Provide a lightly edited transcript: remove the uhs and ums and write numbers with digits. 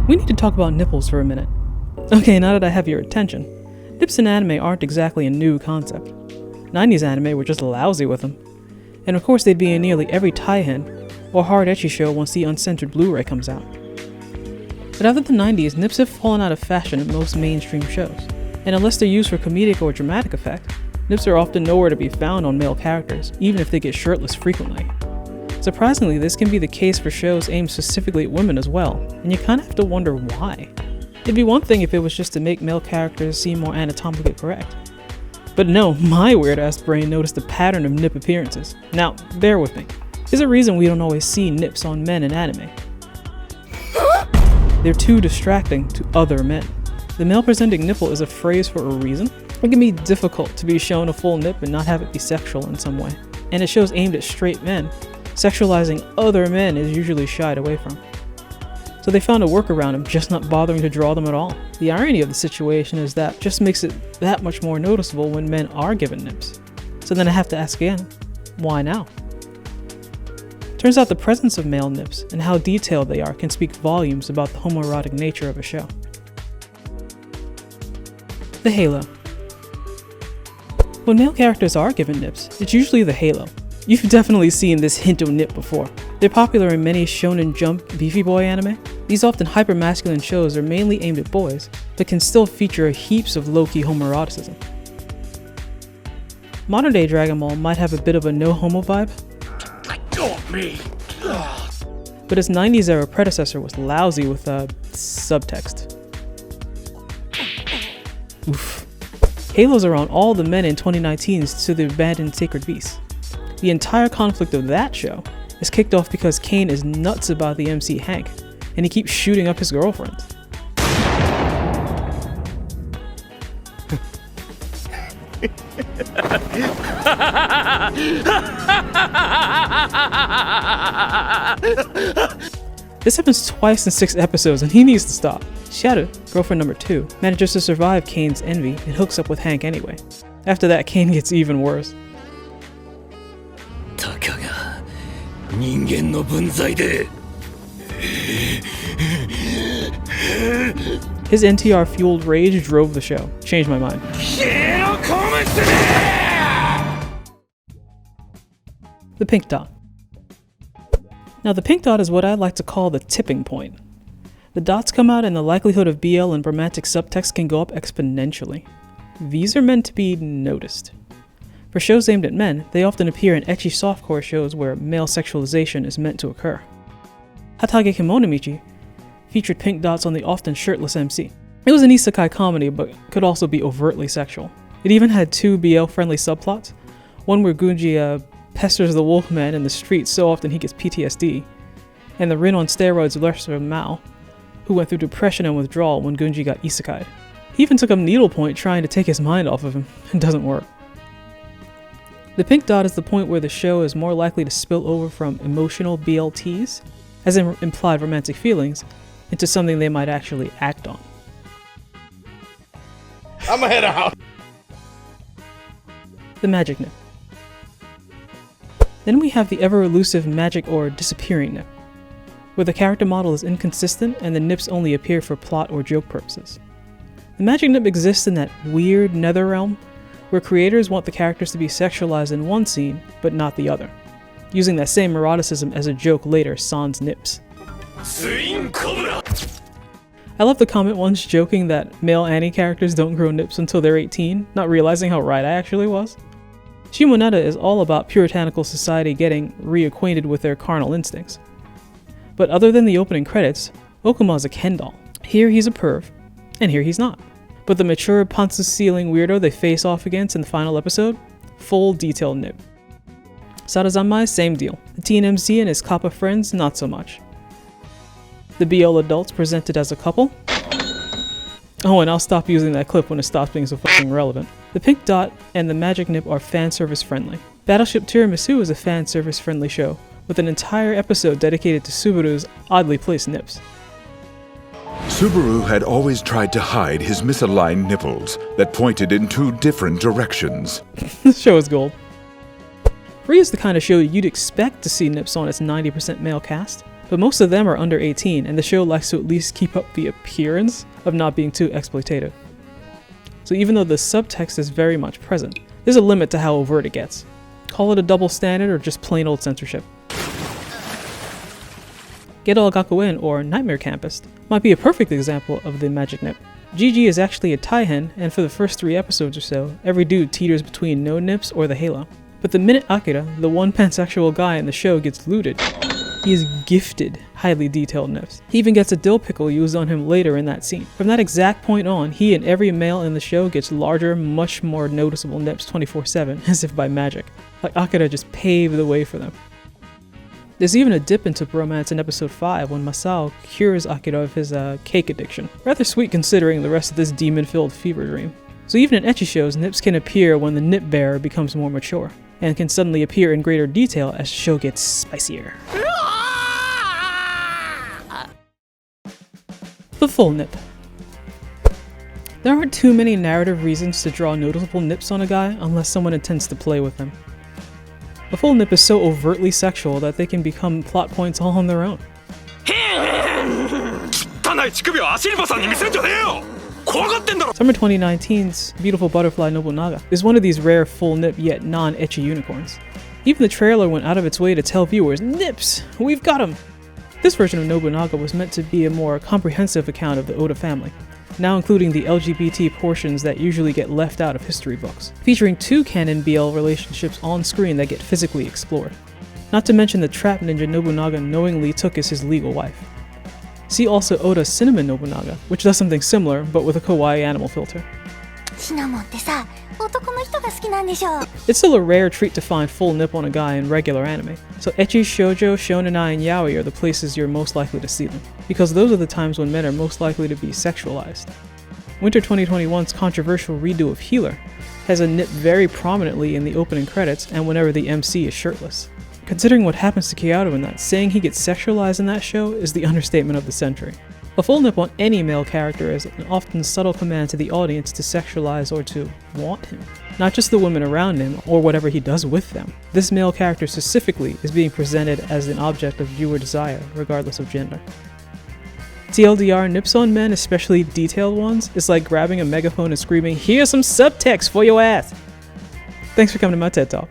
We need to talk about nipples for a minute. Okay, now that I have your attention, nips in anime aren't exactly a new concept. 90s anime were just lousy with them. And of course they'd be in nearly every tie-in or hard ecchi show once the uncensored Blu-ray comes out. But after the 90s, nips have fallen out of fashion in most mainstream shows. And unless they're used for comedic or dramatic effect, nips are often nowhere to be found on male characters, even if they get shirtless frequently. Surprisingly, this can be the case for shows aimed specifically at women as well, and you kinda have to wonder why. It'd be one thing if it was just to make male characters seem more anatomically correct. But no, my weird-ass brain noticed a pattern of nip appearances. Now, bear with me. There's a reason we don't always see nips on men in anime. They're too distracting to other men. The male-presenting nipple is a phrase for a reason. It can be difficult to be shown a full nip and not have it be sexual in some way. And in shows aimed at straight men, sexualizing other men is usually shied away from. So they found a workaround of just not bothering to draw them at all. The irony of the situation is that just makes it that much more noticeable when men are given nips. So then I have to ask again, why now? Turns out the presence of male nips and how detailed they are can speak volumes about the homoerotic nature of a show. The halo. When male characters are given nips, it's usually the halo. You've definitely seen this hint of nip before. They're popular in many Shonen Jump beefy boy anime. These often hyper-masculine shows are mainly aimed at boys, but can still feature heaps of low-key homoeroticism. Modern day Dragon Ball might have a bit of a no-homo vibe, but its 90s era predecessor was lousy with subtext. Oof. Halo's around all the men in 2019's to the abandoned sacred beasts. The entire conflict of that show is kicked off because Kane is nuts about the MC Hank, and he keeps shooting up his girlfriends. This happens twice in 6 episodes and he needs to stop. Shadow, girlfriend number 2, manages to survive Kane's envy and hooks up with Hank anyway. After that, Kane gets even worse. His NTR-fueled rage drove the show. Changed my mind. The pink dot. Now the pink dot is what I like to call the tipping point. The dots come out and the likelihood of BL and romantic subtext can go up exponentially. These are meant to be noticed. For shows aimed at men, they often appear in ecchi softcore shows where male sexualization is meant to occur. Hatage Kimonomichi featured pink dots on the often shirtless MC. It was an isekai comedy, but could also be overtly sexual. It even had 2 BL-friendly subplots, one where Gunji pesters the Wolfman in the streets so often he gets PTSD, and the Rin on steroids Lester Mao, who went through depression and withdrawal when Gunji got isekai'd. He even took up needlepoint trying to take his mind off of him. It doesn't work. The pink dot is the point where the show is more likely to spill over from emotional BLTs, as in implied romantic feelings, into something they might actually act on. I'ma head out. The magic nip. Then we have the ever-elusive magic or disappearing nip, where the character model is inconsistent and the nips only appear for plot or joke purposes. The magic nip exists in that weird nether realm where creators want the characters to be sexualized in one scene, but not the other, using that same eroticism as a joke later sans nips. I left the comment once joking that male Annie characters don't grow nips until they're 18, not realizing how right I actually was. Shimoneta is all about puritanical society getting reacquainted with their carnal instincts. But other than the opening credits, Okuma's a Ken doll. Here he's a perv, and here he's not. But the mature Pantsu-sealing weirdo they face off against in the final episode, full detailed nip. Sarazanmai, same deal. The teen MC and his kappa friends, not so much. The BL adults presented as a couple. Oh, and I'll stop using that clip when it stops being so fucking relevant. The pink dot and the magic nip are fan service friendly. Battleship Tiramisu is a fan service friendly show, with an entire episode dedicated to Subaru's oddly placed nips. Subaru had always tried to hide his misaligned nipples that pointed in 2 different directions. This show is gold. Free is the kind of show you'd expect to see nips on its 90% male cast, but most of them are under 18, and the show likes to at least keep up the appearance of not being too exploitative. So even though the subtext is very much present, there's a limit to how overt it gets. Call it a double standard or just plain old censorship. Geto Gakuen, or Nightmare Campus, might be a perfect example of the magic nip. Gigi is actually a taihen, and for the first 3 episodes or so, every dude teeters between no nips or the halo. But the minute Akira, the one pansexual guy in the show, gets looted, he is gifted highly detailed nips. He even gets a dill pickle used on him later in that scene. From that exact point on, he and every male in the show gets larger, much more noticeable nips 24/7, as if by magic. Like Akira just paved the way for them. There's even a dip into bromance in episode 5 when Masao cures Akira of his cake addiction. Rather sweet considering the rest of this demon-filled fever dream. So even in ecchi shows, nips can appear when the nip bearer becomes more mature, and can suddenly appear in greater detail as the show gets spicier. The full nip. There aren't too many narrative reasons to draw noticeable nips on a guy unless someone intends to play with them. The full nip is so overtly sexual that they can become plot points all on their own. Summer 2019's Beautiful Butterfly Nobunaga is one of these rare full nip yet non-ecchi unicorns. Even the trailer went out of its way to tell viewers, "Nips! We've got 'em!" This version of Nobunaga was meant to be a more comprehensive account of the Oda family, now including the LGBT portions that usually get left out of history books, featuring 2 canon BL relationships on screen that get physically explored. Not to mention the trap ninja Nobunaga knowingly took as his legal wife. See also Oda's Cinnamon Nobunaga, which does something similar, but with a kawaii animal filter. It's still a rare treat to find full nip on a guy in regular anime, so ecchi, shoujo, shonenai, and yaoi are the places you're most likely to see them, because those are the times when men are most likely to be sexualized. Winter 2021's controversial redo of Healer has a nip very prominently in the opening credits and whenever the MC is shirtless. Considering what happens to Kyoto in that, saying he gets sexualized in that show is the understatement of the century. A full nip on any male character is an often subtle command to the audience to sexualize or to want him, not just the women around him or whatever he does with them. This male character specifically is being presented as an object of viewer desire, regardless of gender. TLDR, nips on men, especially detailed ones, is like grabbing a megaphone and screaming, "Here's some subtext for your ass!" Thanks for coming to my TED Talk.